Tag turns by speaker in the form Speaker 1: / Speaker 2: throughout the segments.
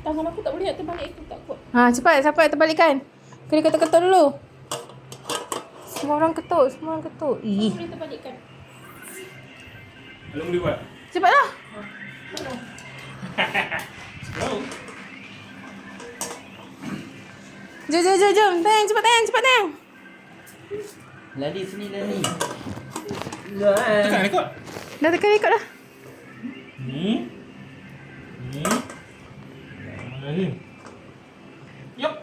Speaker 1: Tangan aku tak boleh nak terbalik tu, tak kuat.
Speaker 2: Ha, cepat. Siapa yang terbalikkan? Kena ketuk-ketuk dulu. Semua orang ketuk.
Speaker 1: Tak boleh terbalikkan.
Speaker 3: Belum boleh buat.
Speaker 2: Cepatlah.
Speaker 3: Go.
Speaker 2: Jom. Teng, cepat teng.
Speaker 4: Lari sini lari.
Speaker 3: Tekan rekod.
Speaker 2: Dah tekan rekod dah.
Speaker 3: Ni. Lari. Yup.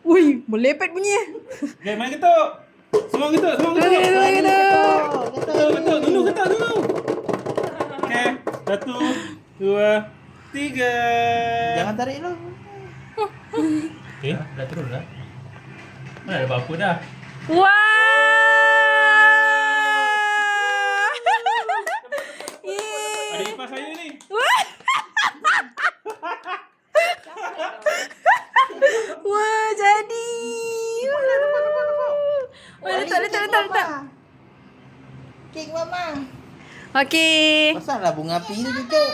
Speaker 2: Ui, melepet bunyi.
Speaker 3: Okay, main ketuk. Semua ketuk. Ketuk. Dulu. Okay. 1, 2, 3.
Speaker 4: Jangan tarik lah.
Speaker 3: Okay. Dah turun dah. Mana ada apa-apa dah.
Speaker 2: Wah!
Speaker 3: Ada kipas saya ni.
Speaker 2: Wah, jadi. Letak.
Speaker 4: Kek mama.
Speaker 2: Okey.
Speaker 4: Pasal lah bunga api tu cucuk.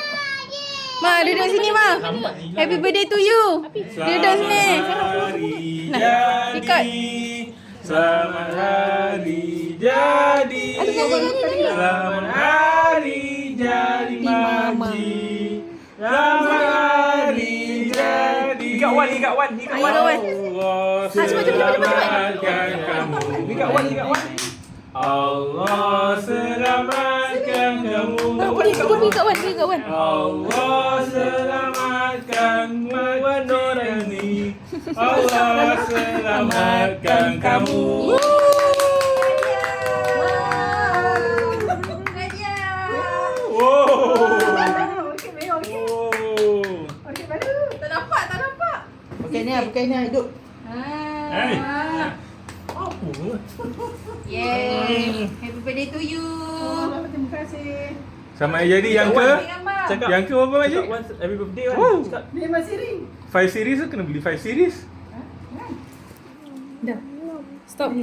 Speaker 2: Ma, duduk sini, Ma.
Speaker 3: Lambat ni.
Speaker 2: Happy birthday to you. Duduk sini.
Speaker 3: Selamat hari jadi. Selamat hari jadi Maji. Selamat hari jadi.
Speaker 2: Kat Wan.
Speaker 3: Allah selamatkan kamu. Allah selamatkan kamu.
Speaker 2: Pergi kat Wan.
Speaker 3: Allah selamatkan Nur ini. Allah selamatkan kamu.
Speaker 2: Tak nampak.
Speaker 4: Pakai ni hidup.
Speaker 3: Hey. Apa?
Speaker 2: Yay. Happy birthday to you.
Speaker 1: Terima kasih.
Speaker 3: Sama jadi yang ke?
Speaker 1: Cakap.
Speaker 3: Yang ke berapa Majid?
Speaker 4: Happy birthday
Speaker 3: Wow.
Speaker 1: Ni masih ring.
Speaker 3: 5 series tu kena beli 5 series.
Speaker 2: Dah. Stop.